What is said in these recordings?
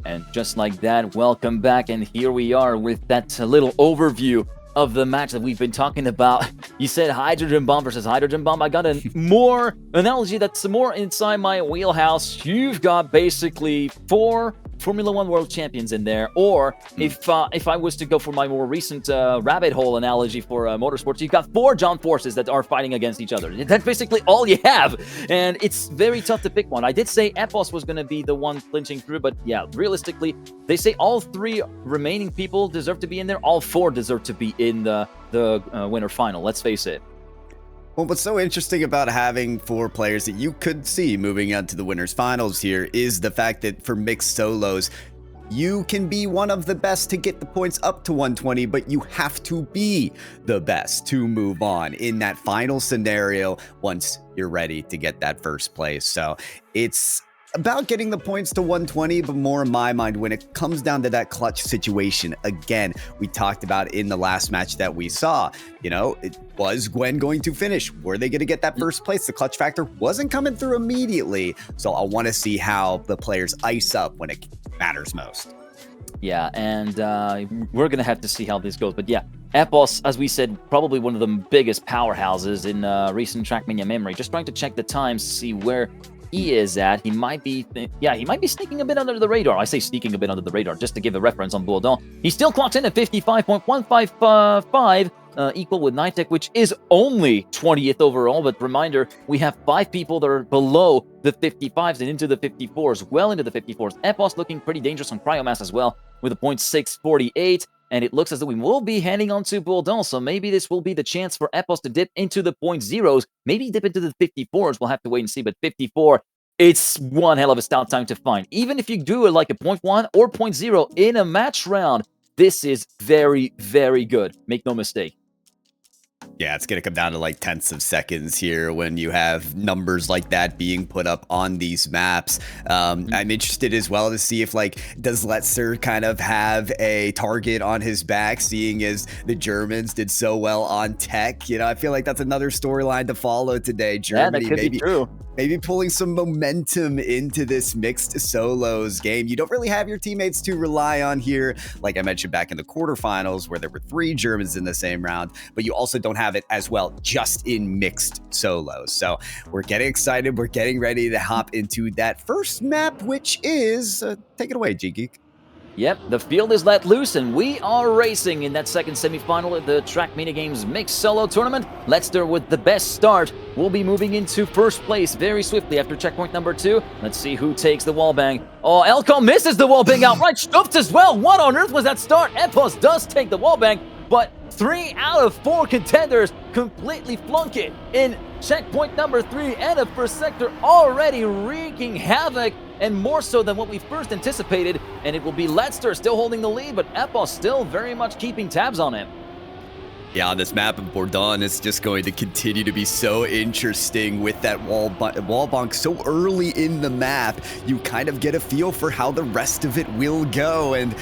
And just like that, welcome back, and here we are with that little overview of the match that we've been talking about. You said Hydrogen Bomb versus Hydrogen Bomb. I got a more analogy that's more inside my wheelhouse. You've got basically 4 Formula One World Champions in there, or if I was to go for my more recent rabbit hole analogy for motorsports, you've got 4 John Forces that are fighting against each other. That's basically all you have, and it's very tough to pick one. I did say Epos was going to be the one clinching through, but yeah, realistically, they say all 3 remaining people deserve to be in there. All 4 deserve to be in the winner final. Let's face it. Well, what's so interesting about having 4 players that you could see moving on to the winners finals here is the fact that for mixed solos, you can be one of the best to get the points up to 120, but you have to be the best to move on in that final scenario once you're ready to get that first place. So it's about getting the points to 120, but more in my mind when it comes down to that clutch situation. Again, we talked about in the last match that we saw, was Gwen going to finish? Were they going to get that first place? The clutch factor wasn't coming through immediately. So I want to see how the players ice up when it matters most. Yeah, and we're going to have to see how this goes. But yeah, Epos, as we said, probably one of the biggest powerhouses in recent Trackmania memory. Just trying to check the times, see where he is at. He might be, he might be sneaking a bit under the radar. I say sneaking a bit under the radar just to give a reference on Bourdon. He still clocks in at 55.155, equal with Nitek, which is only 20th overall. But reminder, we have 5 people that are below the 55s and into the 54s, well into the 54s. Epos looking pretty dangerous on Cryomass as well, with a 0.648. And it looks as though we will be heading on to Bourdon, so maybe this will be the chance for Epos to dip into the 0.0s, maybe dip into the 54s. We'll have to wait and see, but 54, it's one hell of a stout time to find. Even if you do like a 0.1 or 0.0 in a match round, this is very, very good. Make no mistake. Yeah, it's going to come down to like tenths of seconds here when you have numbers like that being put up on these maps. I'm interested as well to see if does Letzer kind of have a target on his back, seeing as the Germans did so well on tech. I feel like that's another storyline to follow today. Germany, yeah, that could be true. Maybe pulling some momentum into this mixed solos game. You don't really have your teammates to rely on here, like I mentioned back in the quarterfinals where there were 3 Germans in the same round, but you also don't have it as well just in mixed solos. So we're getting excited. We're getting ready to hop into that first map, which is, take it away, G-Geek. Yep, the field is let loose, and we are racing in that second semifinal of the Trackmania Games Mixed Solo Tournament. Leicester with the best start will be moving into first place very swiftly after checkpoint number 2. Let's see who takes the wallbang. Oh, Elcom misses the wallbang outright. Stuffed as well. What on earth was that start? Epos does take the wallbang, but 3 out of 4 contenders completely flunk it in checkpoint number 3, and the first sector already wreaking havoc, and more so than what we first anticipated. And it will be Leicester still holding the lead, but Epos still very much keeping tabs on him. Yeah, on this map of Bourdon, it's just going to continue to be so interesting with that wall bonk so early in the map. You kind of get a feel for how the rest of it will go, and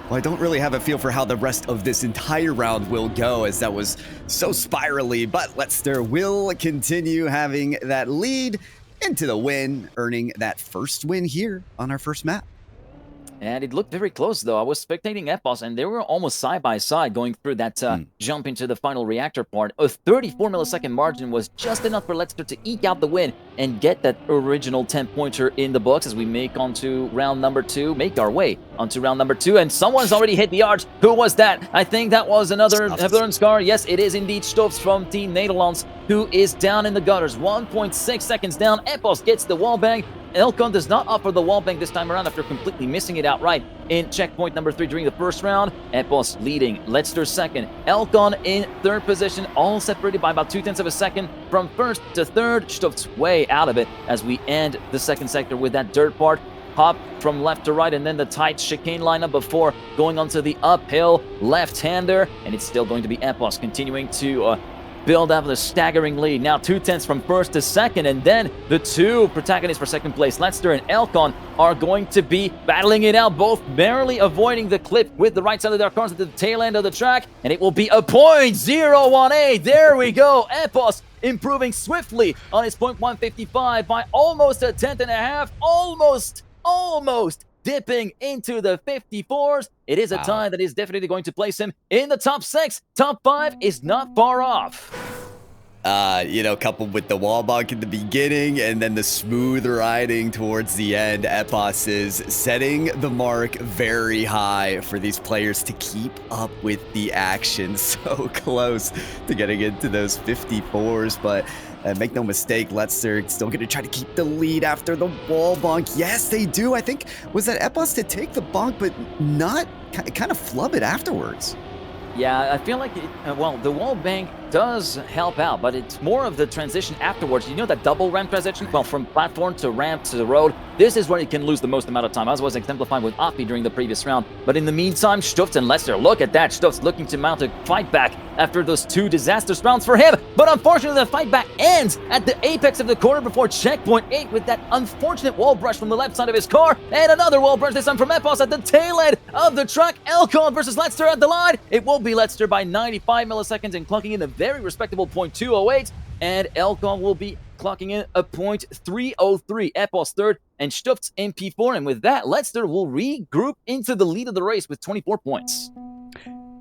well, I don't really have a feel for how the rest of this entire round will go, as that was so spirally, but Leicester will continue having that lead into the win, earning that first win here on our first map. And it looked very close, though. I was spectating Epos, and they were almost side by side going through that jump into the final reactor part. A 34 millisecond margin was just enough for Leicester to eke out the win and get that original 10-pointer in the books as we make our way onto round number 2. And someone's already hit the arch. Who was that? I think that was another Evelyn Scar. Yes, it is indeed Stoffs from Team Nederlands, who is down in the gutters. 1.6 seconds down. Epos gets the wallbang. Elcon does not offer the wallbang this time around after completely missing it outright in checkpoint number 3 during the first round. Epos leading, Leicester second, Elcon in third position, all separated by about 0.2 of a second from first to third. Stuff's way out of it as we end the second sector with that dirt part. Hop from left to right, and then the tight chicane lineup before going onto the uphill left-hander, and it's still going to be Epos continuing to build up the staggering lead. Now 0.2 from first to second, and then the 2 protagonists for second place, Leicester and Elcon, are going to be battling it out, both barely avoiding the clip with the right side of their cars at the tail end of the track, and it will be a 0.018. There we go. Epos improving swiftly on his 0.155 by almost a tenth and a half, almost dipping into the 54s. It is a time that is definitely going to place him in the top 6. Top 5 is not far off. Coupled with the wall bonk in the beginning and then the smooth riding towards the end, Epos is setting the mark very high for these players to keep up with the action. So close to getting into those 54s, but make no mistake, Leicester still going to try to keep the lead after the wall bonk. Yes, they do. I think, was that Epos to take the bonk, but not kind of flub it afterwards? Yeah, I feel like, the wall bank does help out, but it's more of the transition afterwards. You know that double ramp transition? Well, from platform to ramp to the road, this is where you can lose the most amount of time, as was exemplified with Afi during the previous round. But in the meantime, Stuft and Leicester, look at that. Stuft's looking to mount a fight back after those 2 disastrous rounds for him. But unfortunately, the fight back ends at the apex of the corner before checkpoint 8 with that unfortunate wall brush from the left side of his car. And another wall brush, this time from Epos at the tail end of the track. Elcon versus Leicester at the line. It will be Leicester by 95 milliseconds and clocking in a very respectable .208. And Elcon will be clocking in a .303. Epos third and Stuft's in P4. And with that, Leicester will regroup into the lead of the race with 24 points.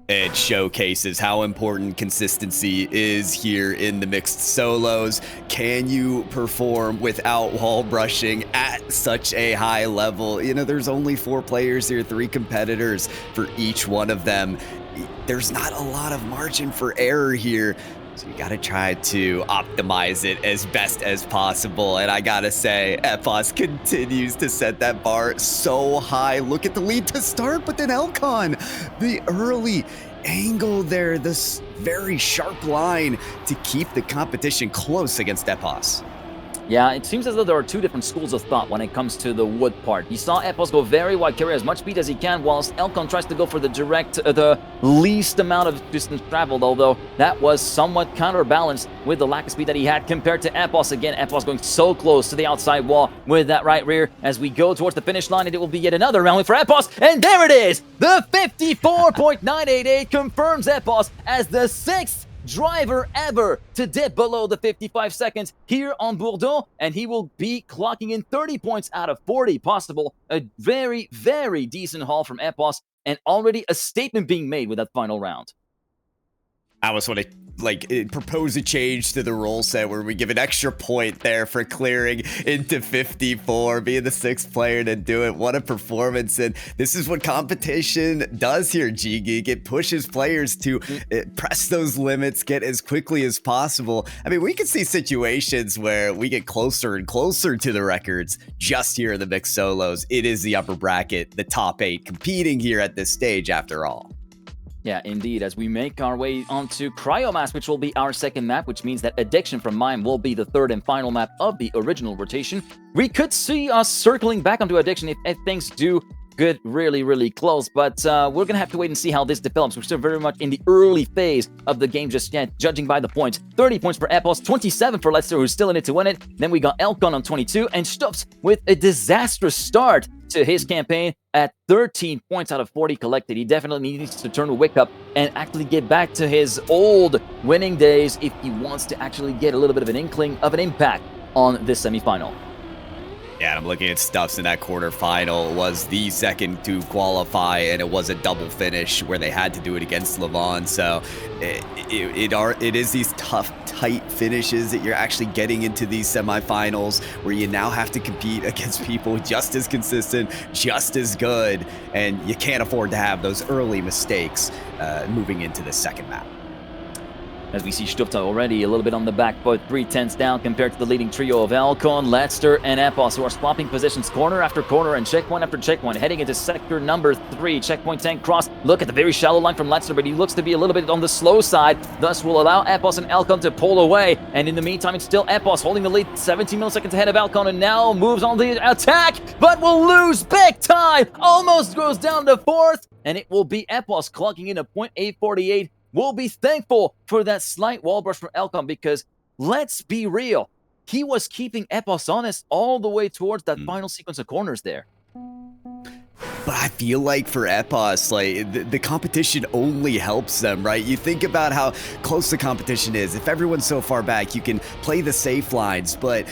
It showcases how important consistency is here in the mixed solos. Can you perform without wall brushing at such a high level? There's only 4 players here, 3 competitors for each one of them. There's not a lot of margin for error here. So you gotta try to optimize it as best as possible. And I gotta say, Epos continues to set that bar so high. Look at the lead to start, but then Elcon, the early angle there, this very sharp line to keep the competition close against Epos. Yeah, it seems as though there are 2 different schools of thought when it comes to the wood part. You saw Epos go very wide, carry as much speed as he can, whilst Elcon tries to go for the least amount of distance traveled, although that was somewhat counterbalanced with the lack of speed that he had compared to Epos. Again, Epos going so close to the outside wall with that right rear as we go towards the finish line, and it will be yet another round win for Epos. And there it is! The 54.988 confirms Epos as the 6th driver ever to dip below the 55 seconds here on Bourdon, and he will be clocking in 30 points out of 40 possible. A very, very decent haul from Epos, and already a statement being made with that final round. I was want to propose a change to the rule set where we give an extra point there for clearing into 54, being the 6th player to do it. What a performance. And this is what competition does here, G-Geek. It pushes players to press those limits, get as quickly as possible. I mean, we can see situations where we get closer and closer to the records just here in the mixed solos. It is the upper bracket, the top 8 competing here at this stage after all. Yeah, indeed, as we make our way onto Cryomass, which will be our 2nd map, which means that Addiction from Mime will be the 3rd and final map of the original rotation. We could see us circling back onto Addiction if things do get really, really close, but we're gonna have to wait and see how this develops. We're still very much in the early phase of the game just yet, judging by the points. 30 points for Epos, 27 for Leicester, who's still in it to win it. Then we got Elcon on 22, and Stuffs with a disastrous start to his campaign at 13 points out of 40 collected. He definitely needs to turn the wick up and actually get back to his old winning days if he wants to actually get a little bit of an inkling of an impact on this semifinal. Yeah, I'm looking at Stuffs in that quarterfinal. Was the 2nd to qualify, and it was a double finish where they had to do it against Levon. So it is these tough, tight finishes that you're actually getting into these semifinals where you now have to compete against people just as consistent, just as good, and you can't afford to have those early mistakes moving into the 2nd map. As we see Stuft already a little bit on the back foot, 3/10 down compared to the leading trio of Elcon, Leicester, and Epos, who are swapping positions corner after corner and checkpoint after checkpoint, heading into sector number 3. Checkpoint 10 cross. Look at the very shallow line from Leicester, but he looks to be a little bit on the slow side, thus will allow Epos and Elcon to pull away. And in the meantime, it's still Epos holding the lead, 17 milliseconds ahead of Elcon, and now moves on the attack, but will lose big time. Almost goes down to 4th, and it will be Epos clocking in a .848. We'll be thankful for that slight wall brush from Elcon, because let's be real, he was keeping Epos honest all the way towards that final sequence of corners there. But I feel like for Epos, the competition only helps them, right? You think about how close the competition is. If everyone's so far back, you can play the safe lines, but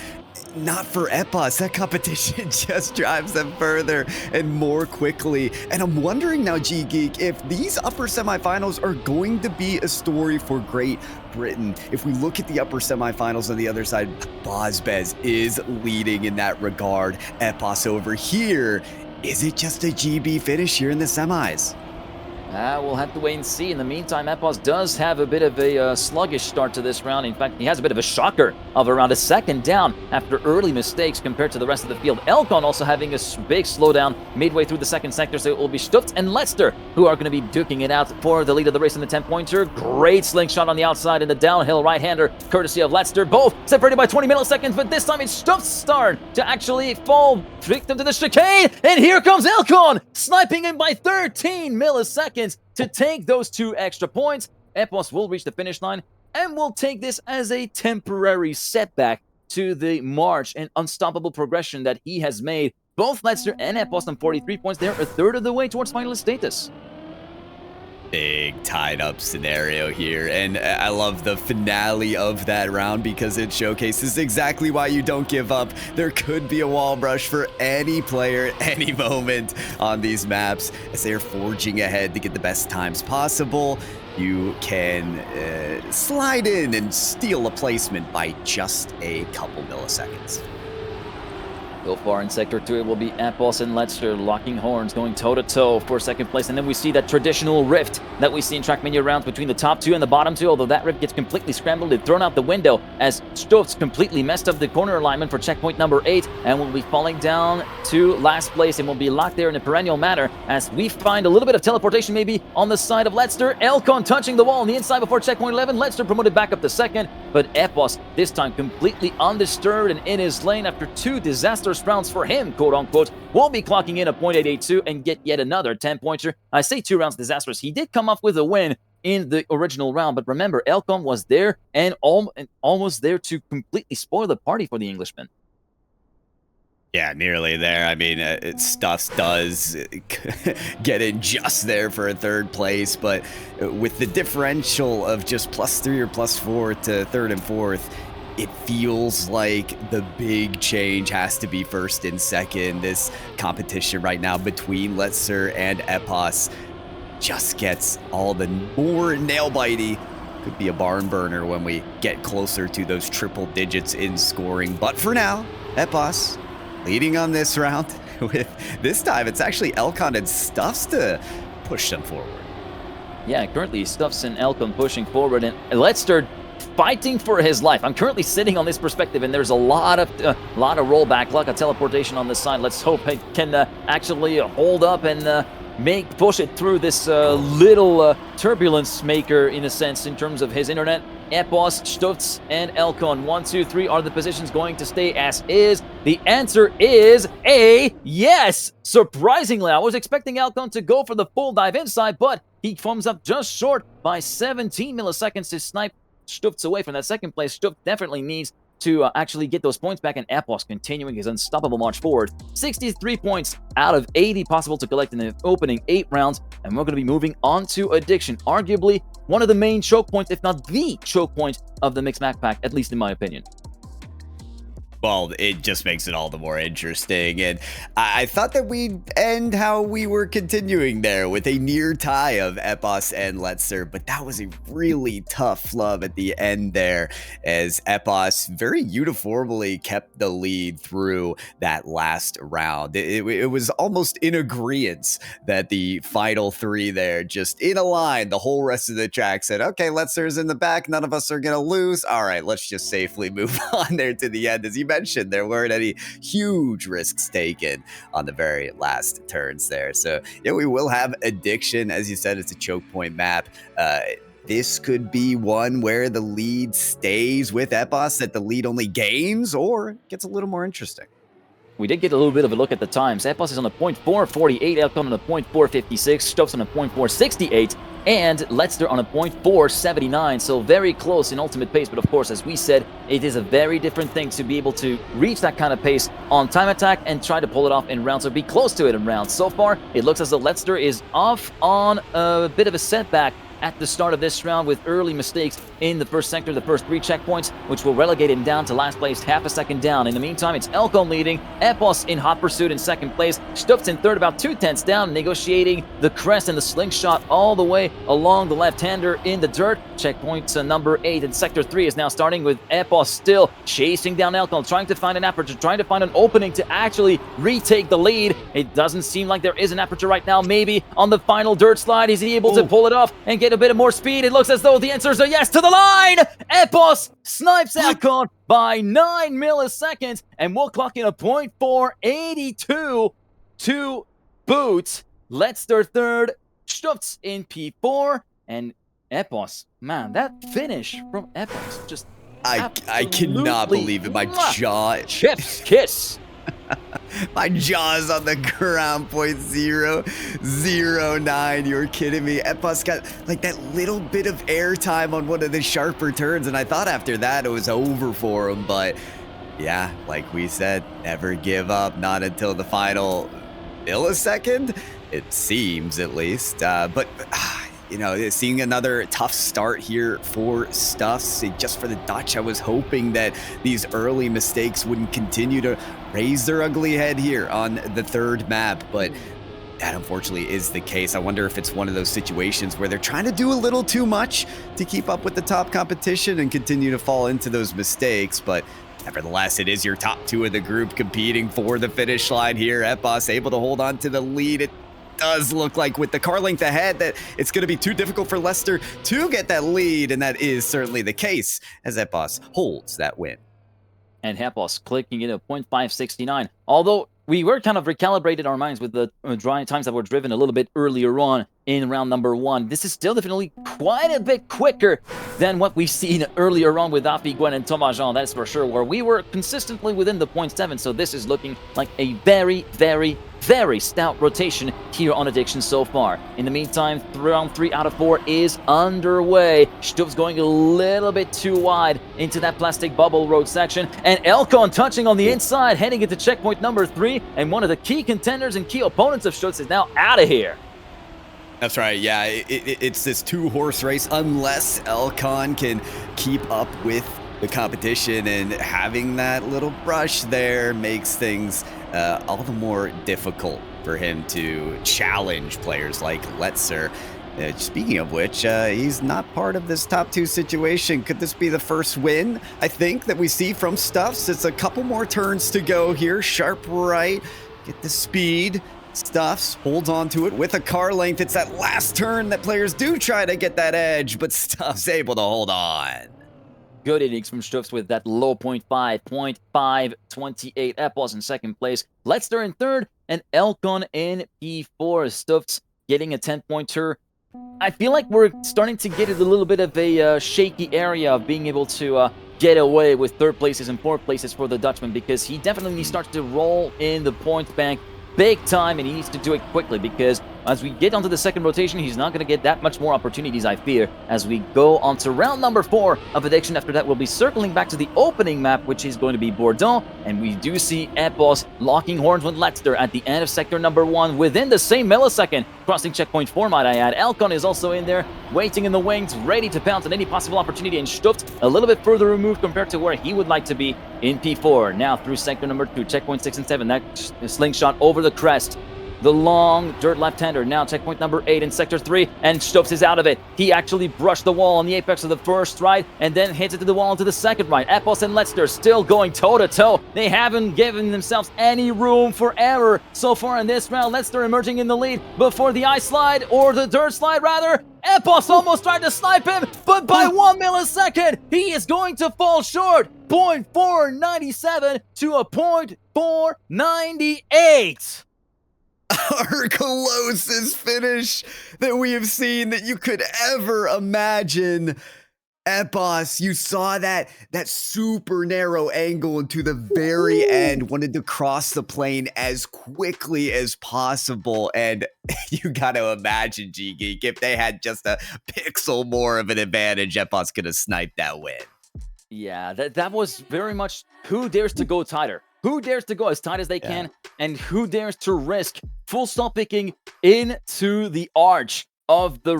not for Epos. That competition just drives them further and more quickly. And I'm wondering now, G-Geek, if these upper semifinals are going to be a story for Great Britain. If we look at the upper semifinals on the other side, Bozbez is leading in that regard. Epos over here. Is it just a GB finish here in the semis? We'll have to wait and see. In the meantime, Epos does have a bit of a sluggish start to this round. In fact, he has a bit of a shocker of around a second down after early mistakes compared to the rest of the field. Elcon also having a big slowdown midway through the second sector, so it will be Stutz and Leicester who are going to be duking it out for the lead of the race in the 10-pointer. Great slingshot on the outside and the downhill right-hander, courtesy of Leicester. Both separated by 20 milliseconds, but this time it's Stutz's turn to actually fall victim to the chicane. And here comes Elcon, sniping him by 13 milliseconds. To take those 2 extra points. Epos will reach the finish line and will take this as a temporary setback to the march and unstoppable progression that he has made. Both Leicester and Epos on 43 points. They're a third of the way towards finalist status. Big tied-up scenario here, and I love the finale of that round because it showcases exactly why you don't give up. There could be a wall brush for any player at any moment on these maps as they are forging ahead to get the best times possible. You can slide in and steal a placement by just a couple milliseconds. So far in Sector 2, it will be Epos and Leicester locking horns, going toe-to-toe for second place. And then we see that traditional rift that we see in Trackmania rounds between the top 2 and the bottom 2, although that rift gets completely scrambled and thrown out the window as Stutz completely messed up the corner alignment for checkpoint number 8 and will be falling down to last place and will be locked there in a perennial manner as we find a little bit of teleportation maybe on the side of Leicester. Elcon touching the wall on the inside before checkpoint 11. Leicester promoted back up to second, but Epos this time completely undisturbed and in his lane after 2 disastrous rounds for him, quote-unquote, will be clocking in a .882 and get yet another 10-pointer. I say 2 rounds disastrous. He did come up with a win in the original round, but remember, Elcon was there and almost there to completely spoil the party for the Englishman. Yeah, nearly there. I mean, Stuffs does get in just there for a 3rd place, but with the differential of just +3 or +4 to 3rd and 4th, it feels like the big change has to be 1st and 2nd. This competition right now between Leicester and Epos just gets all the more nail-bitey. Could be a barn burner when we get closer to those triple digits in scoring. But for now, Epos leading on this round. With this time, it's actually Elcon and Stuffs to push them forward. Yeah, currently Stuffs and Elcon pushing forward, and Leicester fighting for his life. I'm currently sitting on this perspective, and there's a lot of rollback, luck, a teleportation on this side. Let's hope it can actually hold up and push it through this little turbulence maker, in a sense, in terms of his internet. Epos, Stutz, and Elcon. 1, 2, 3 are the positions going to stay as is. The answer is a yes! Surprisingly, I was expecting Elcon to go for the full dive inside, but he comes up just short by 17 milliseconds to snipe Stutz away from that second place. Stutz definitely needs to actually get those points back, and Epos continuing his unstoppable march forward. 63 points out of 80 possible to collect in the opening 8 rounds, and we're going to be moving on to Addiction. Arguably one of the main choke points, if not the choke point of the mixed map pack, at least in my opinion. Well, it just makes it all the more interesting, and I thought that we'd end how we were continuing there with a near tie of Epos and Leicester, but that was a really tough flub at the end there, as Epos very uniformly kept the lead through that last round. It was almost in agreement that the final 3 there, just in a line, the whole rest of the track said, okay, Leicester's in the back, none of us are going to lose. All right, let's just safely move on there to the end. As you mentioned, there weren't any huge risks taken on the very last turns there. So yeah, we will have Addiction. As you said, it's a choke point map. This could be one where the lead stays with Epos, that the lead only gains, or gets a little more interesting. We did get a little bit of a look at the times. Epos is on a .448, Elcon on a .456, Stokes on a .468, and Leicester on a .479, so very close in ultimate pace. But of course, as we said, it is a very different thing to be able to reach that kind of pace on time attack and try to pull it off in rounds, or be close to it in rounds. So far, it looks as though Leicester is off on a bit of a setback at the start of this round with early mistakes in the first sector, the first 3 checkpoints, which will relegate him down to last place, half a second down. In the meantime, it's Elkon leading, Epos in hot pursuit in second place, Stufts in third, about 2/10 down, negotiating the crest and the slingshot all the way along the left-hander in the dirt. Checkpoint number 8 in sector 3 is now starting with Epos still chasing down Elkon, trying to find an aperture, trying to find an opening to actually retake the lead. It doesn't seem like there is an aperture right now. Maybe on the final dirt slide, is he able to pull it off and get a bit more speed? It looks as though the answer is a yes to the line. Epos snipes Elkon by 9 milliseconds, and we'll clock in a 0.482 to boot. Letzter third, Stutz in P4, and Epos, man, that finish from Epos just I cannot believe it. My jaw. Chef's kiss. My jaw is on the ground. 0.009. You're kidding me. Epos got like that little bit of airtime on one of the sharper turns, and I thought after that it was over for him. But yeah, like we said, never give up. Not until the final millisecond, it seems at least. But you know, seeing another tough start here for Stuffs. Just for the Dutch, I was hoping that these early mistakes wouldn't continue to raise their ugly head here on the third map, but that unfortunately is the case. I wonder if it's one of those situations where they're trying to do a little too much to keep up with the top competition and continue to fall into those mistakes, but nevertheless, it is your top 2 of the group competing for the finish line here. Epos able to hold on to the lead. It does look like with the car length ahead that it's going to be too difficult for Leicester to get that lead, and that is certainly the case as Epos holds that win. And Epos clicking in a 0.569. Although we were kind of recalibrated our minds with the dry times that were driven a little bit earlier on in round number 1. This is still definitely quite a bit quicker than what we've seen earlier on with Afi, Gwen, and Thomas Jean, that's for sure, where we were consistently within the 0.7. So this is looking like a very, very, very stout rotation here on Addiction so far. In the meantime, round 3 out of 4 is underway. Stubbs going a little bit too wide into that plastic bubble road section, and Elkon touching on the inside, heading into checkpoint number 3, and one of the key contenders and key opponents of Stubbs is now out of here. That's right, yeah, it's this 2-horse race unless Elkon can keep up with the competition, and having that little brush there makes things all the more difficult for him to challenge players like Letzer. Speaking of which, he's not part of this top 2 situation. Could this be the first win, I think, that we see from Stuffs? It's a couple more turns to go here. Sharp right, get the speed. Stuffs holds on to it with a car length. It's that last turn that players do try to get that edge, but Stuffs able to hold on. Good innings from Stuffs with that low 0.528. Epos in second place, Letzter in third, and Elkon in P4. Stuffs getting a 10-pointer. I feel like we're starting to get a little bit of a shaky area of being able to get away with third places and fourth places for the Dutchman, because he definitely starts to roll in the point bank big time, and he needs to do it quickly, because as we get onto the second rotation, he's not going to get that much more opportunities, I fear, as we go on to round number 4 of Addiction. After that, we'll be circling back to the opening map, which is going to be Bourdon, and we do see Epos locking horns with Letzter at the end of sector number 1 within the same millisecond, crossing checkpoint 4, might I add. Elkon is also in there, waiting in the wings, ready to pounce on any possible opportunity, and Stuft a little bit further removed compared to where he would like to be in P4. Now through sector number 2, checkpoint 6 and 7, that slingshot over the crest. The long dirt left-hander, now checkpoint number 8 in sector 3, and Stopes is out of it. He actually brushed the wall on the apex of the first right, and then hits it to the wall into the second right. Epos and Letzter still going toe-to-toe. They haven't given themselves any room for error so far in this round. Letzter emerging in the lead before the ice slide, or the dirt slide rather. Epos almost tried to snipe him, but by 1 millisecond, he is going to fall short. 0.497 to a 0.498. Our closest finish that we have seen that you could ever imagine. Epos, you saw that super narrow angle into the very end, wanted to cross the plane as quickly as possible, and you got to imagine, G-Geek, if they had just a pixel more of an advantage, Epos could have sniped that win. Yeah, that was very much who dares to go tighter. Who dares to go as tight as they can, and who dares to risk full stop picking into the arch. of the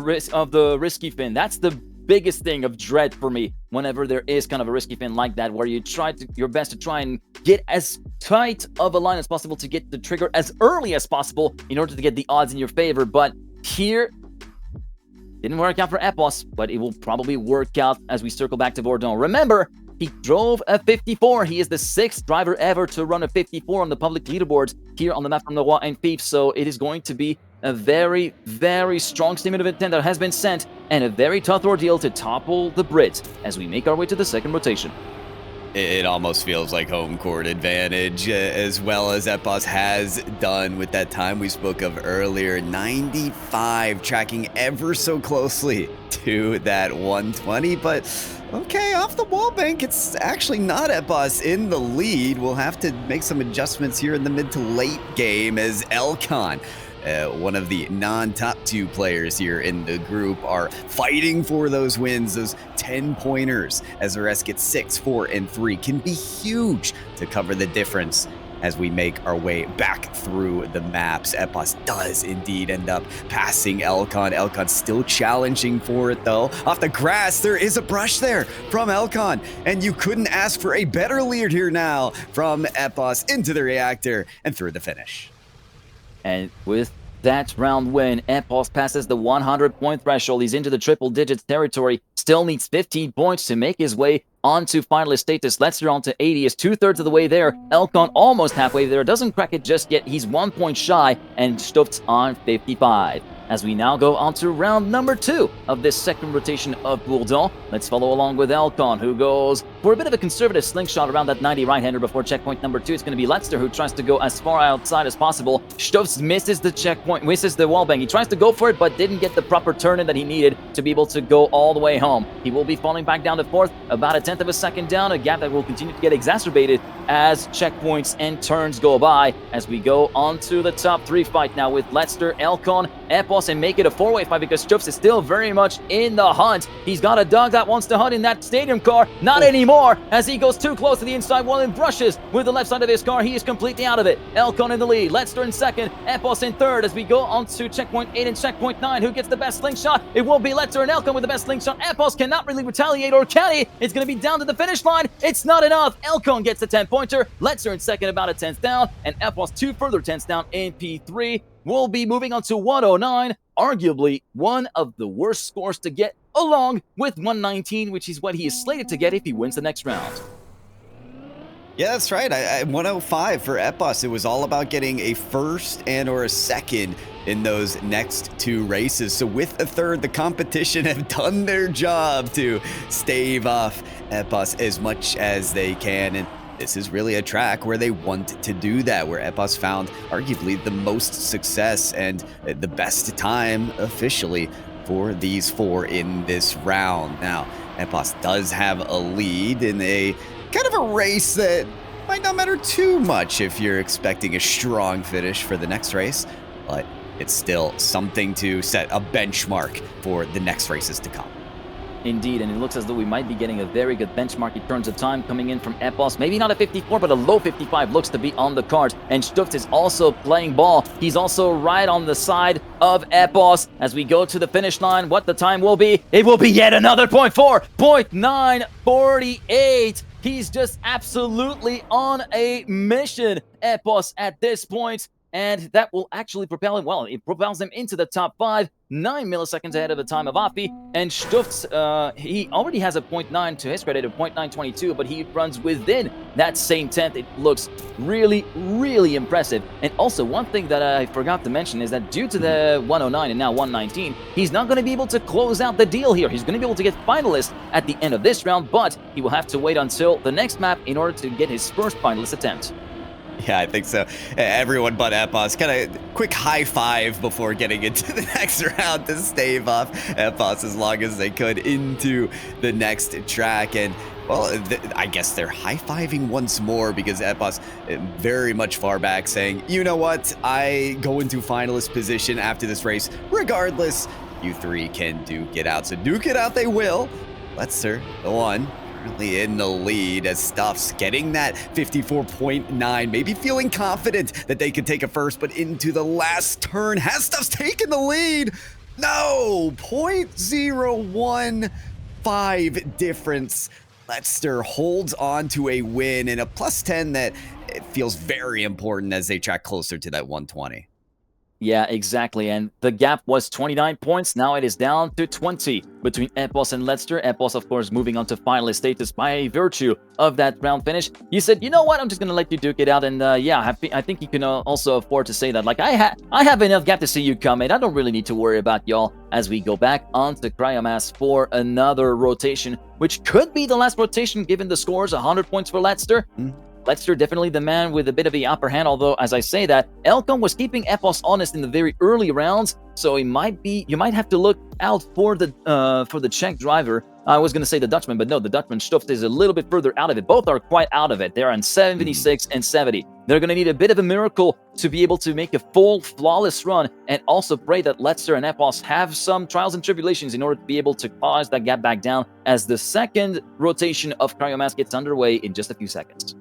risky fin. That's the biggest thing of dread for me whenever there is kind of a risky fin like that, where you try your best to try and get as tight of a line as possible to get the trigger as early as possible in order to get the odds in your favor. But here, didn't work out for Epos, but it will probably work out as we circle back to Bourdon. Remember, he drove a 54. He is the 6th driver ever to run a 54 on the public leaderboards here on the map from Leroy and Fief. So it is going to be a very, very strong statement of intent that has been sent, and a very tough ordeal to topple the Brits as we make our way to the second rotation. It almost feels like home court advantage, as well as Epos has done with that time we spoke of earlier. 95, tracking ever so closely to that 120, but okay, off the wall bank, it's actually not Epos in the lead. We'll have to make some adjustments here in the mid to late game as Elcon, one of the non-top 2 players here in the group, are fighting for those wins, those 10-pointers, as the rest get 6, 4, and 3. Can be huge to cover the difference as we make our way back through the maps. Epos does indeed end up passing Elcon. Elcon still challenging for it, though. Off the grass, there is a brush there from Elcon, and you couldn't ask for a better lead here now from Epos into the reactor and through the finish. And with that round win, Epos passes the 100-point threshold. He's into the triple digits territory. Still needs 15 points to make his way onto finalist status. Let's on to 80, is 2/3 of the way there. Elcon almost halfway there. Doesn't crack it just yet. He's 1 point shy, and Stuft's on 55. As we now go on to round number 2 of this second rotation of Bourdon, let's follow along with Elcon, who goes for a bit of a conservative slingshot around that 90 right-hander before checkpoint number 2. It's going to be Letzter, who tries to go as far outside as possible. Stofts misses the checkpoint, misses the wallbang. He tries to go for it, but didn't get the proper turn-in that he needed to be able to go all the way home. He will be falling back down to 4th, about a 1/10 of a second down, a gap that will continue to get exacerbated as checkpoints and turns go by. As we go on to the top 3 fight now with Letzter, Elcon, Epos, and make it a 4-way fight because Stofts is still very much in the hunt. He's got a dog that wants to hunt in that stadium car. Not anymore, as he goes too close to the inside wall and brushes with the left side of his car. He is completely out of it. Elcon in the lead, Letzter in 2nd, Epos in 3rd as we go on to checkpoint 8 and checkpoint 9. Who gets the best slingshot? It will be Letzter and Elcon with the best slingshot. Epos cannot really retaliate, or can he? It's going to be down to the finish line. It's not enough. Elcon gets the 10-pointer. Letzter in 2nd, about a 10th down, and Epos 2 further 10ths down in P3. We'll be moving on to 109, arguably one of the worst scores to get, along with 119, which is what he is slated to get if he wins the next round. Yeah, that's right. 105 for Epos. It was all about getting a 1st and or a 2nd in those next 2 races. So with a 3rd, the competition have done their job to stave off Epos as much as they can. And this is really a track where they want to do that, where Epos found arguably the most success and the best time officially for these 4 in this round. Now, Epos does have a lead in a kind of a race that might not matter too much if you're expecting a strong finish for the next race, but it's still something to set a benchmark for the next races to come. Indeed, and it looks as though we might be getting a very good benchmark in terms of time coming in from Epos. Maybe not a 54, but a low 55 looks to be on the cards. And Stuft is also playing ball. He's also right on the side of Epos. As we go to the finish line, what the time will be, it will be yet another 0.948. He's just absolutely on a mission, Epos, at this point. And that will actually propel him, well, it propels him into the top 5, 9 milliseconds ahead of the time of Afi. And Stuft's, he already has a 0.9 to his credit of 0.922, but he runs within that same 10th. It looks really, really impressive. And also, one thing that I forgot to mention is that due to the 109 and now 119, he's not going to be able to close out the deal here. He's going to be able to get finalist at the end of this round, but he will have to wait until the next map in order to get his first finalist attempt. Yeah, I think so. Everyone but Epos. Kind of quick high five before getting into the next round to stave off Epos as long as they could into the next track. And, well, I guess they're high-fiving once more because Epos very much far back saying, you know what, I go into finalist position after this race. Regardless, you 3 can duke it out. So duke it out they will. Letzter, the one. Currently in the lead as Stuff's getting that 54.9, maybe feeling confident that they could take a 1st, but into the last turn, has Stuff's taken the lead. No, 0.015 difference. Leicester holds on to a win and a +10 that it feels very important as they track closer to that 120. Yeah, exactly. And the gap was 29 points. Now it is down to 20 between Epos and Leicester. Epos, of course, moving on to finalist status by virtue of that round finish. He said, you know what? I'm just going to let you duke it out. And yeah, I think you can also afford to say that. Like, I have enough gap to see you coming. I don't really need to worry about y'all as we go back onto Cryomass for another rotation, which could be the last rotation given the scores. 100 points for Leicester. Leicester definitely the man with a bit of the upper hand, although as I say that, Elcon was keeping Epos honest in the very early rounds, so you might have to look out for the Czech driver. I was going to say the Dutchman, but no, the Dutchman Stuft is a little bit further out of it. Both are quite out of it. They're on 76 and 70. They're going to need a bit of a miracle to be able to make a full, flawless run, and also pray that Leicester and Epos have some trials and tribulations in order to be able to cause that gap back down as the second rotation of Cryomass gets underway in just a few seconds.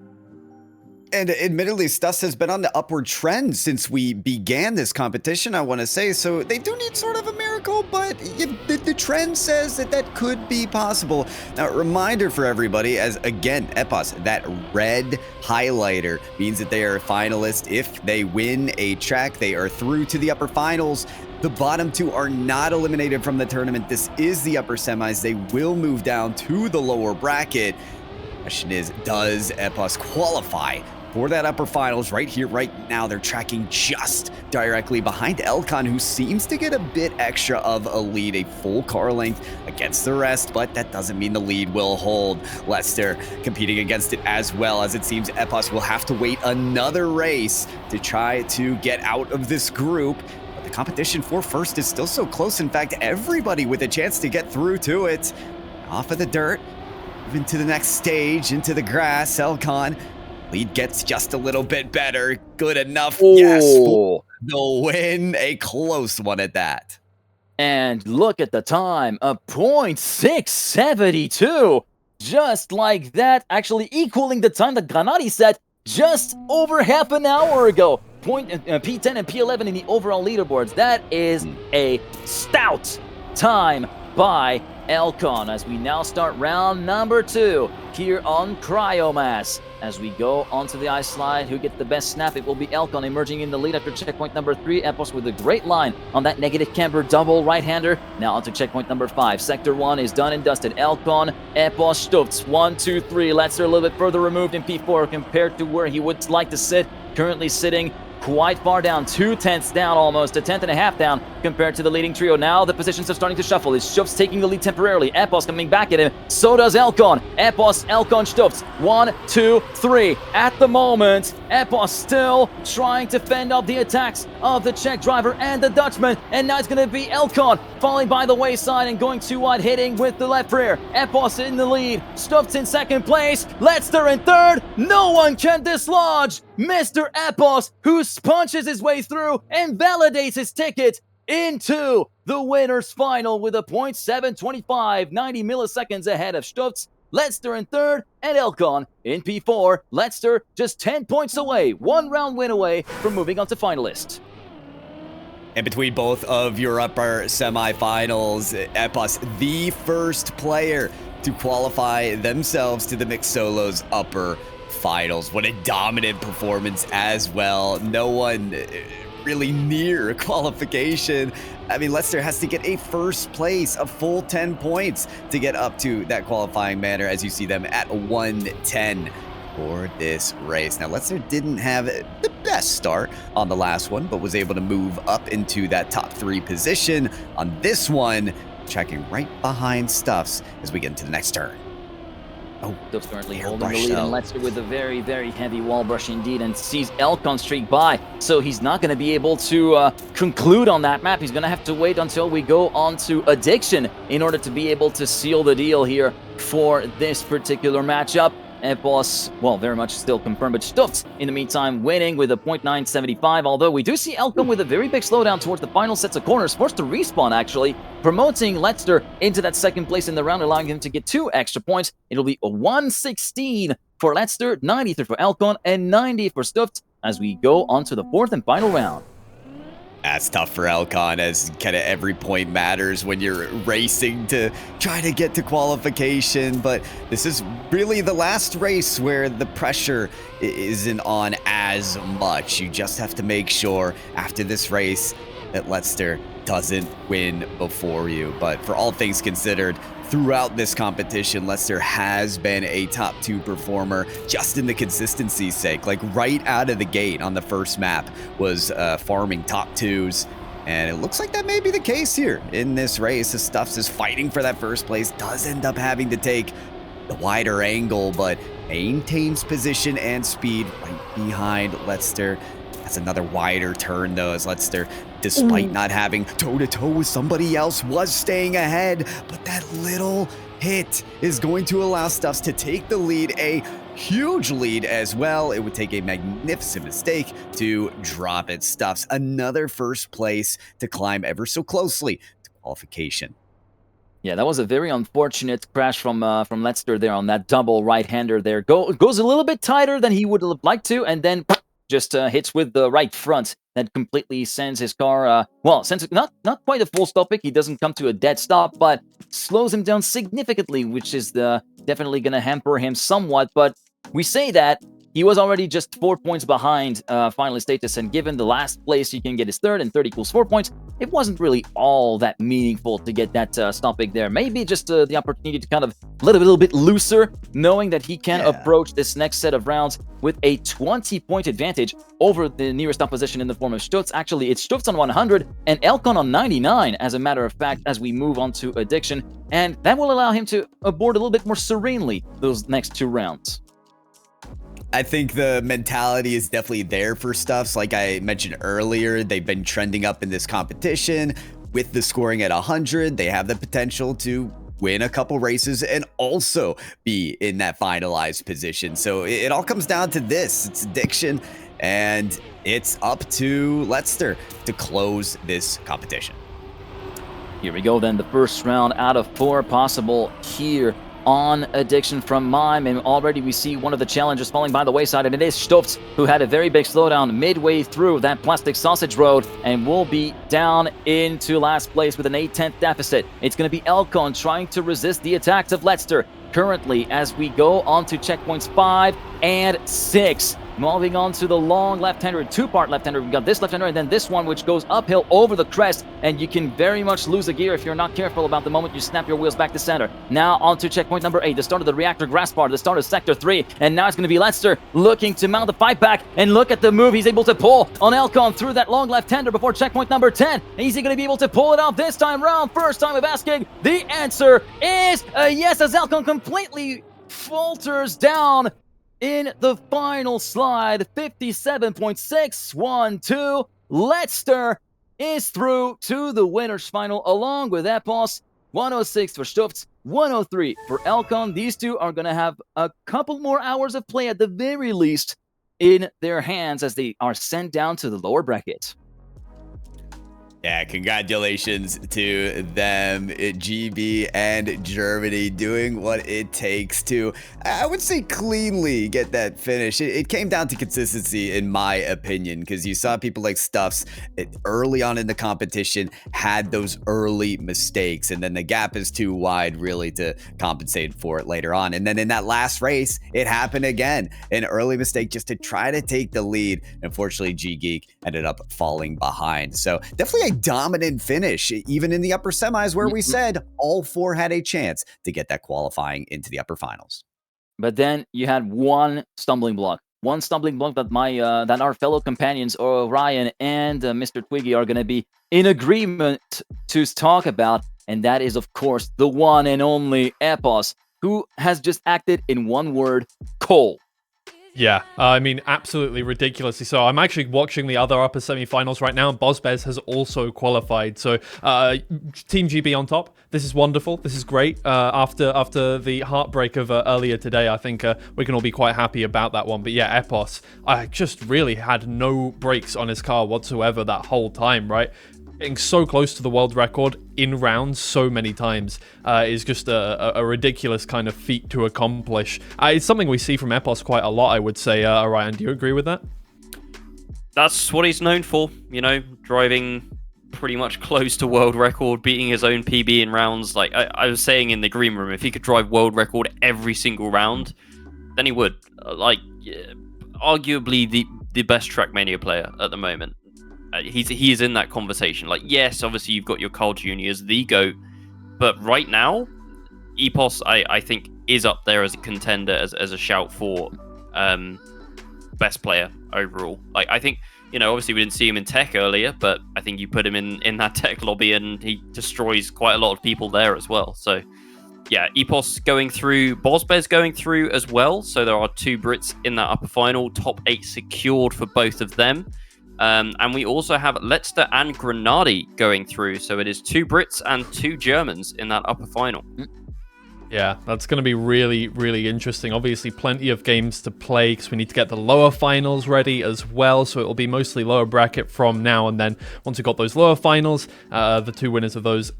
And admittedly, Stuss has been on the upward trend since we began this competition, I want to say. So they do need sort of a miracle, but the trend says that that could be possible. Now, reminder for everybody, as again, Epos, that red highlighter means that they are a finalist. If they win a track, they are through to the upper finals. The bottom two are not eliminated from the tournament. This is the upper semis. They will move down to the lower bracket. Question is, does Epos qualify for that upper finals? Right here, right now, they're tracking just directly behind Elcon, who seems to get a bit extra of a lead, a full car length against the rest, but that doesn't mean the lead will hold. Leicester competing against it as well, as it seems Epos will have to wait another race to try to get out of this group. But the competition for first is still so close. In fact, everybody with a chance to get through to it. Off of the dirt, moving to the next stage, into the grass, Elcon. Lead gets just a little bit better. Good enough. Oh. Yes, for the win. A close one at that. And look at the time, a .672. Just like that, actually equaling the time that Granati set just over half an hour ago. P10 and P11 in the overall leaderboards. That is a stout time by Elcon as we now start round number 2 here on Cryomass. As we go onto the ice slide, who gets the best snap? It will be Elcon emerging in the lead after checkpoint number 3. Epos with a great line on that negative camber double right-hander. Now onto checkpoint number 5. Sector 1 is done and dusted. Elcon, Epos, Stutz. 1, 2, 3. Leicester a little bit further removed in P4 compared to where he would like to sit. Currently sitting quite far down, 2/10 down almost, a tenth and a half down compared to the leading trio. Now the positions are starting to shuffle. It's Stufts taking the lead temporarily. Epos coming back at him. So does Elcon. Epos, Elcon, Stufts. 1, 2, 3. At the moment, Epos still trying to fend off the attacks of the Czech driver and the Dutchman. And now it's going to be Elcon falling by the wayside and going too wide, hitting with the left rear. Epos in the lead. Stufts in second place. Leicester in third. No one can dislodge Mr. Epos, who punches his way through and validates his ticket into the winner's final with a .725, 90 milliseconds ahead of Stutz. Leicester in third, and Elcon in P4. Leicester just 10 points away, 1 round win away from moving on to finalist. And between both of your upper semifinals, Epos, the first player to qualify themselves to the mixed solos upper finals. What a dominant performance as well. No one really near qualification. I mean, Leicester has to get a first place, a full 10 points to get up to that qualifying manner, as you see them at 110 for this race. Now, Leicester didn't have the best start on the last one, but was able to move up into that top 3 position on this one, tracking right behind Stuffs as we get into the next turn. Oh, Stuffs currently holding the lead, and Leicester with a very, very heavy wall brush indeed, and sees Elcon streak by, so he's not going to be able to conclude on that map. He's going to have to wait until we go on to Addiction in order to be able to seal the deal here for this particular matchup. Epos, well, very much still confirmed, but Stutz, in the meantime, winning with a .975, although we do see Elcon with a very big slowdown towards the final sets of corners, forced to respawn, actually, promoting Leicester into that second place in the round, allowing him to get 2 extra points. It'll be a 116 for Leicester, 93 for Elcon, and 90 for Stutz as we go on to the 4th and final round. that's tough for Elcon, as kind of every point matters when you're racing to try to get to qualification. But this is really the last race where the pressure isn't on as much. You just have to make sure after this race that Leicester doesn't win before you. But for all things considered, throughout this competition, Leicester has been a top 2 performer just in the consistency's sake. Like right out of the gate on the first map was farming top 2s. And it looks like that may be the case here in this race, as Stuffs is fighting for that first place, does end up having to take the wider angle, but maintains position and speed right behind Leicester. That's another wider turn though, as Leicester, despite not having toe-to-toe with somebody else, was staying ahead. But that little hit is going to allow Stuffs to take the lead, a huge lead as well. It would take a magnificent mistake to drop it. Stuffs, another first place to climb ever so closely to qualification. Yeah, that was a very unfortunate crash from Leicester there on that double right-hander there. Goes a little bit tighter than he would have liked to, and then just hits with the right front that completely sends his car, sends not quite a full stop pick. He doesn't come to a dead stop, but slows him down significantly, which is definitely going to hamper him somewhat. But we say that he was already just 4 points behind final status, and given the last place, you can get his third, and 30 equals 4 points. It wasn't really all that meaningful to get that stop pick there. Maybe just the opportunity to kind of let a little bit looser, knowing that he can approach this next set of rounds with a 20-point advantage over the nearest opposition in the form of Stutz. Actually, it's Stutz on 100 and Elcon on 99, as a matter of fact, as we move on to Addiction. And that will allow him to board a little bit more serenely those next 2 rounds. I think the mentality is definitely there for Stuffs. Like I mentioned earlier, they've been trending up in this competition. With the scoring at 100, they have the potential to win a couple races and also be in that finalized position. So it all comes down to this. It's Addiction, and it's up to Leicester to close this competition. Here we go then, the first round out of 4 possible here on Addiction from Mime, and already we see one of the challengers falling by the wayside, and it is Stutz, who had a very big slowdown midway through that plastic sausage road and will be down into last place with an 8/10 deficit. It's going to be Elcon trying to resist the attacks of Leicester currently as we go on to checkpoints 5 and 6. Moving on to the long left-hander, 2-part left-hander. We've got this left-hander and then this one, which goes uphill over the crest, and you can very much lose a gear if you're not careful about the moment you snap your wheels back to center. Now on to checkpoint number 8, the start of the reactor grass part, the start of sector 3, and now it's going to be Leicester looking to mount the fight back, and look at the move he's able to pull on Elcon through that long left-hander before checkpoint number 10. Is he going to be able to pull it off this time round? First time of asking. The answer is yes, as Elcon completely falters down in the final slide. 57.612. Leicester is through to the winners final along with Epos. 106 for Stutz, 103 for Elcon. These two are going to have a couple more hours of play at the very least in their hands as they are sent down to the lower bracket. Yeah, congratulations to them, GB and Germany, doing what it takes to, I would say, cleanly get that finish. It came down to consistency, in my opinion, because you saw people like Stuffs early on in the competition had those early mistakes, and then the gap is too wide really to compensate for it later on. And then in that last race, it happened again. An early mistake just to try to take the lead. Unfortunately, G-Geek ended up falling behind. So definitely a dominant finish, even in the upper semis where we said all 4 had a chance to get that qualifying into the upper finals. But then you had one stumbling block that that our fellow companions Orion and Mr. Twiggy are going to be in agreement to talk about, and that is of course the one and only Epos, who has just acted in one word: coal. Yeah, I mean, absolutely ridiculously so. I'm actually watching the other upper semi-finals right now, and Bozbez has also qualified. So, Team GB on top. This is wonderful. This is great. After the heartbreak of earlier today, I think we can all be quite happy about that one. But yeah, Epos, I just really had no brakes on his car whatsoever that whole time, right? Getting so close to the world record in rounds so many times is just a ridiculous kind of feat to accomplish. It's something we see from Epos quite a lot, I would say. Ryan, do you agree with that? That's what he's known for, driving pretty much close to world record, beating his own PB in rounds. Like I was saying in the green room, if he could drive world record every single round, then he would. Arguably the best Trackmania player at the moment. He is in that conversation. Like, yes, obviously you've got your Carl Jr.'s, the GOAT, but right now, Epos, I think, is up there as a contender, as a shout for best player overall. Like, I think, obviously we didn't see him in tech earlier, but I think you put him in that tech lobby and he destroys quite a lot of people there as well. So yeah, Epos going through, Bosbez going through as well. So there are 2 Brits in that upper final, top 8 secured for both of them. And we also have Leicester and Grenadi going through. So it is 2 Brits and 2 Germans in that upper final. Yeah, that's going to be really, really interesting. Obviously, plenty of games to play because we need to get the lower finals ready as well. So it'll be mostly lower bracket from now and then. Once we've got those lower finals, the 2 winners of those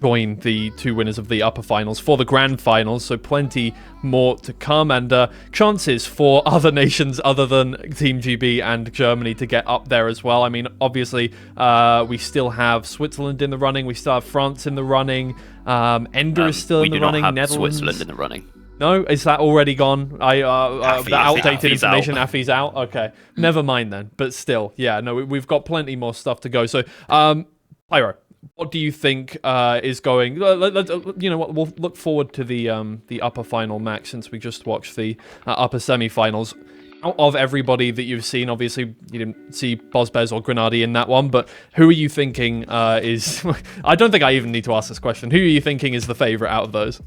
join the 2 winners of the upper finals for the grand finals. So plenty more to come, and chances for other nations other than Team GB and Germany to get up there as well. I mean, obviously, we still have Switzerland in the running. We still have France in the running. Ender is still in the running. We do not have Netherlands. Switzerland in the running. No, is that already gone? The outdated Affy's information. out. Affy's out. Okay, never mind then. But still, yeah, no, we've got plenty more stuff to go. So, Pyro, what do you think is going? You know what? We'll look forward to the upper final match since we just watched the upper semi-finals. Out of everybody that you've seen, obviously you didn't see Bosbez or Grenadi in that one, but who are you thinking is... I don't think I even need to ask this question. Who are you thinking is the favorite out of those?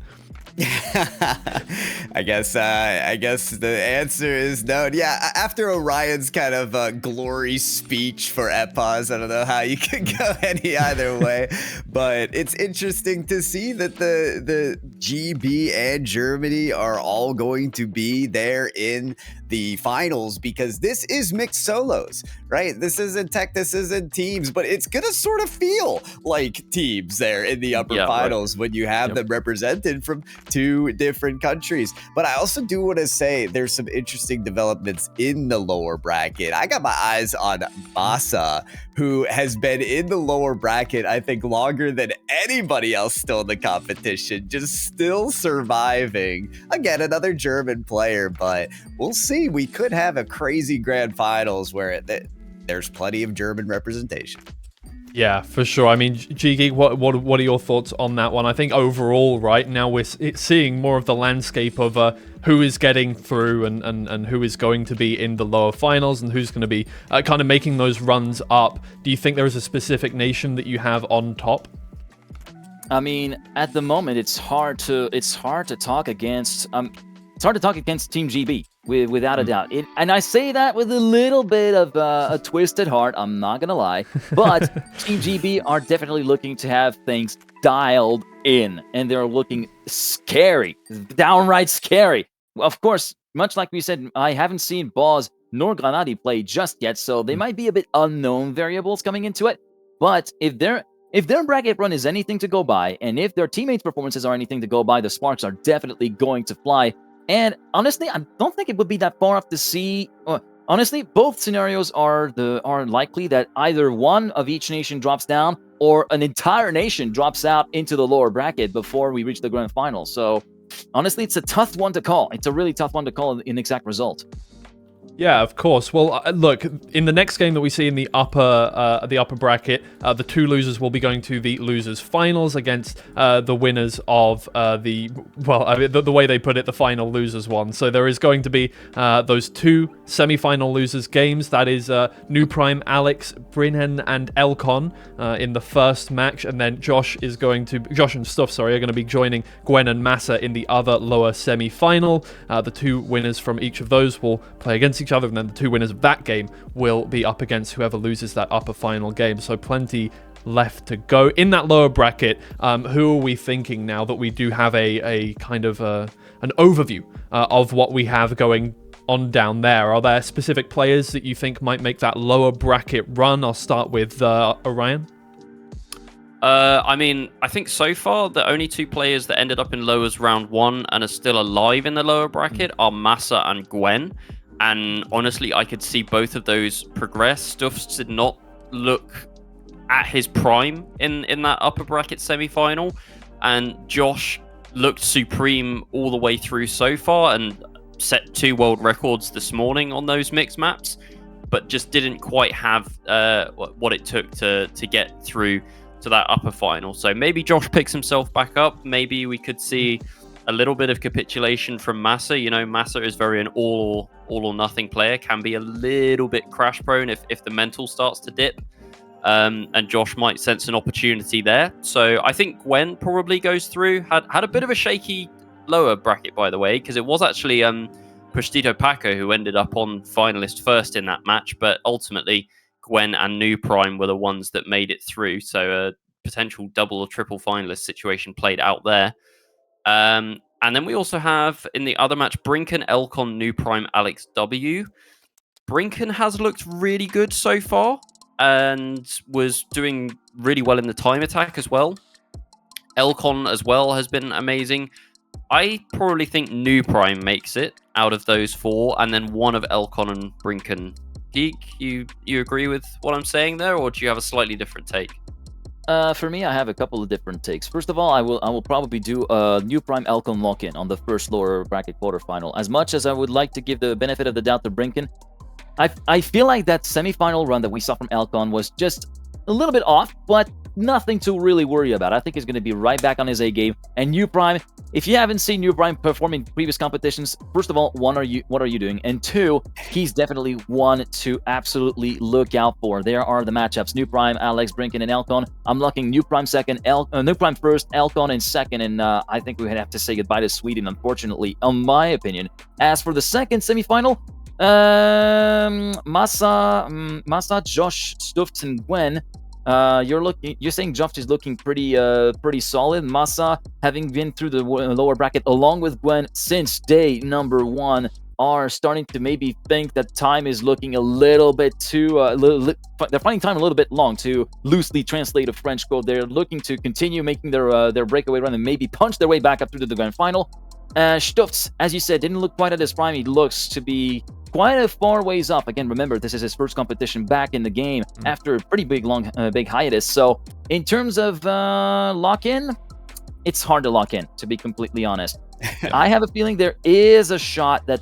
I guess the answer is no. Yeah, after Orion's kind of glory speech for Epos, I don't know how you can go any either way, but it's interesting to see that the GB and Germany are all going to be there in the finals, because this is mixed solos, right? This isn't tech, this isn't teams, but it's gonna sort of feel like teams there in the upper finals when you have them represented from 2 different countries. But I also do want to say there's some interesting developments in the lower bracket. I got my eyes on Masa, who has been in the lower bracket, I think, longer than anybody else still in the competition, just still surviving. Again, another German player, but we'll see. We could have a crazy grand finals where there's plenty of German representation. Yeah, for sure. I mean, G-Geek, what are your thoughts on that one? I think overall, right now we're seeing more of the landscape of who is getting through and who is going to be in the lower finals and who's going to be kind of making those runs up. Do you think there is a specific nation that you have on top? I mean, at the moment, it's hard to talk against. It's hard to talk against Team GB, without a doubt. And I say that with a little bit of a twisted heart, I'm not going to lie. But Team GB are definitely looking to have things dialed in. And they're looking scary, downright scary. Of course, much like we said, I haven't seen Boz nor Granadi play just yet, so they might be a bit unknown variables coming into it. But if their bracket run is anything to go by, and if their teammates' performances are anything to go by, the sparks are definitely going to fly. And honestly, I don't think it would be that far off to see. Honestly, both scenarios are likely that either one of each nation drops down or an entire nation drops out into the lower bracket before we reach the grand final. So honestly, it's a tough one to call. It's a really tough one to call in exact result. Yeah, of course. Well, look, in the next game that we see in the upper bracket, the 2 losers will be going to the losers finals against the winners of the way they put it, the final losers one. So there is going to be those 2 semi-final losers games. That is New Prime, Alex, Brinhen, and Elcon in the first match, and then Josh and Stuff are going to be joining Gwen and Massa in the other lower semi-final. The 2 winners from each of those will play against each other, and then the 2 winners of that game will be up against whoever loses that upper final game. So plenty left to go in that lower bracket. Who are we thinking now that we do have a kind of an overview of what we have going on down there? Are there specific players that you think might make that lower bracket run? I'll start with Orion. I mean, I think so far the only 2 players that ended up in lowers round 1 and are still alive in the lower bracket are Massa and Gwen. And honestly, I could see both of those progress. Stuffs did not look at his prime in that upper bracket semi-final, and Josh looked supreme all the way through so far and set 2 world records this morning on those mixed maps, but just didn't quite have what it took to get through to that upper final. So maybe Josh picks himself back up. Maybe we could see a little bit of capitulation from Massa. You know, Massa is very an all or nothing player, can be a little bit crash prone if the mental starts to dip. And Josh might sense an opportunity there. So I think Gwen probably goes through. Had a bit of a shaky lower bracket, by the way, because it was actually Pustito Paco who ended up on finalist first in that match, but ultimately Gwen and New Prime were the ones that made it through. So a potential double or triple finalist situation played out there. And then we also have in the other match Brinken, Elcon, New Prime, Alex W. Brinken has looked really good so far and was doing really well in the time attack as well. Elcon as well has been amazing. I probably think New Prime makes it out of those 4, and then one of Elcon and Brinken. Geek, you agree with what I'm saying there, or do you have a slightly different take? For me, I have a couple of different takes. First of all, I will probably do a New Prime Elcon lock-in on the first lower bracket quarterfinal. As much as I would like to give the benefit of the doubt to Brinken, I feel like that semi-final run that we saw from Elcon was just a little bit off, but nothing to really worry about. I think he's going to be right back on his A game. And New Prime, if you haven't seen New Prime perform in previous competitions, first of all, what are you doing? And 2, he's definitely one to absolutely look out for. There are the matchups: New Prime, Alex, Brinken, and Elcon. I'm locking New Prime second, New Prime first, Elcon in second, and I think we would have to say goodbye to Sweden, unfortunately, in my opinion. As for the second semifinal, Massa, Josh, Stuft, and Gwen. You're saying Josh is looking pretty solid. Massa, having been through the lower bracket along with Gwen since day number 1, are starting to maybe think that time is looking a little bit too. They're finding time a little bit long, to loosely translate a French quote. They're looking to continue making their breakaway run and maybe punch their way back up through the grand final. Stutz, as you said, didn't look quite at his prime. He looks to be quite a far ways up. Again, remember, this is his first competition back in the game after a pretty big hiatus. So in terms of lock-in, it's hard to lock in, to be completely honest. I have a feeling there is a shot that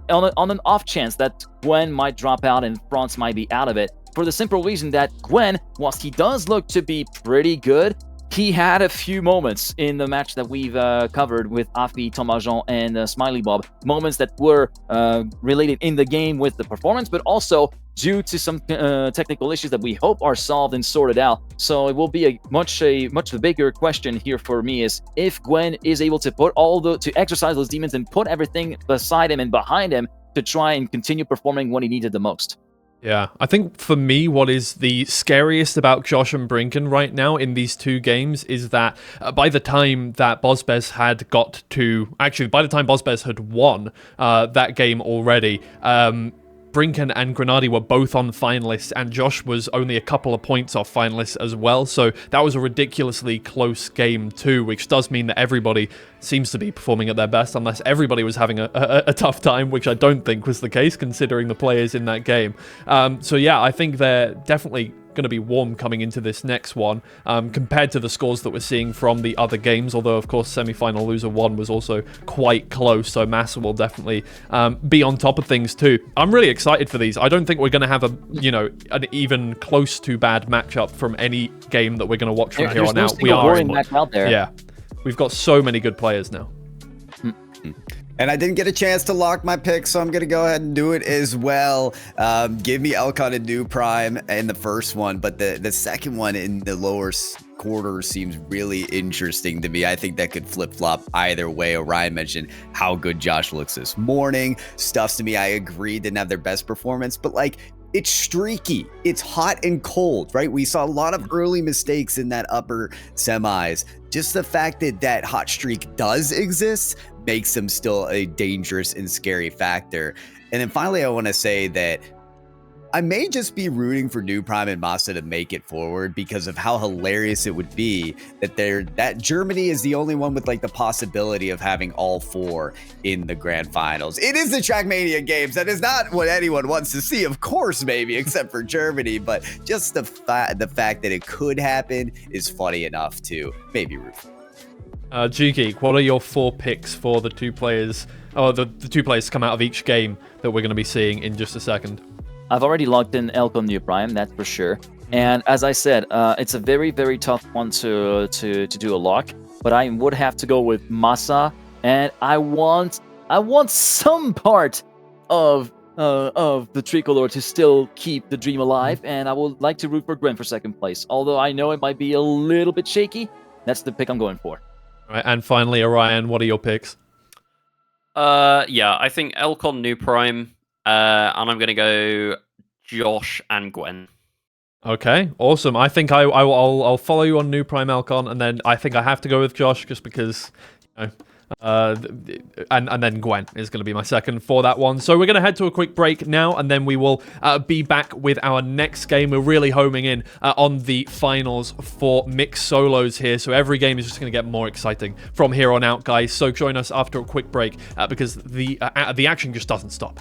on an off chance that Gwen might drop out and France might be out of it, for the simple reason that Gwen, whilst he does look to be pretty good, he had a few moments in the match that we've covered with Afi, Tomajon, and Smiley Bob. Moments that were related in the game with the performance, but also due to some technical issues that we hope are solved and sorted out. So it will be a much bigger question here for me, is if Gwen is able to to exercise those demons and put everything beside him and behind him to try and continue performing when he needed the most. Yeah, I think for me, what is the scariest about Josh and Brinken right now in these 2 games is that by the time that Bozbez had won that game already, Brinken and Grenadi were both on finalists, and Josh was only a couple of points off finalists as well. So that was a ridiculously close game too, which does mean that everybody seems to be performing at their best, unless everybody was having a tough time, which I don't think was the case considering the players in that game. So yeah, I think they're definitely going to be warm coming into this next one compared to the scores that we're seeing from the other games, although of course semi-final loser 1 was also quite close, so Massa will definitely be on top of things too. I'm really excited for these. I don't think we're going to have an even close to bad matchup from any game that we're going to watch from here on out. We are out there. Yeah, we've got so many good players now. And I didn't get a chance to lock my pick, so I'm going to go ahead and do it as well. Give me Elcon and New Prime in the first one, but the second one in the lower quarter seems really interesting to me. I think that could flip-flop either way. Orion mentioned how good Josh looks this morning. Stuffs, to me, I agree, didn't have their best performance, but like, it's streaky. It's hot and cold, right? We saw a lot of early mistakes in that upper semis. Just the fact that that hot streak does exist makes them still a dangerous and scary factor. And then finally, I want to say that I may just be rooting for New Prime and Masa to make it forward because of how hilarious it would be that Germany is the only one with like the possibility of having all 4 in the grand finals. It is the Trackmania games. That is not what anyone wants to see, of course, maybe except for Germany. But just the fact that it could happen is funny enough to maybe root for. G-Geek, what are your 4 picks for the 2 players, or the 2 players to come out of each game that we're going to be seeing in just a second? I've already locked in Elcon New Prime, that's for sure. And as I said, it's a very, very tough one to do a lock. But I would have to go with Masa, and I want some part of the tricolor to still keep the dream alive, and I would like to root for Gwen for second place. Although I know it might be a little bit shaky, that's the pick I'm going for. All right, and finally, Orion, what are your picks? Yeah, I think Elcon New Prime, and I'm going to go Josh and Gwen. Okay, awesome. I think I'll follow you on New Prime Elcon, and then I think I have to go with Josh just because, you know, and then Gwen is going to be my second for that one. So we're going to head to a quick break now, and then we will be back with our next game. We're really homing in on the finals for mixed solos here, so every game is just going to get more exciting from here on out, guys. So join us after a quick break because the action just doesn't stop.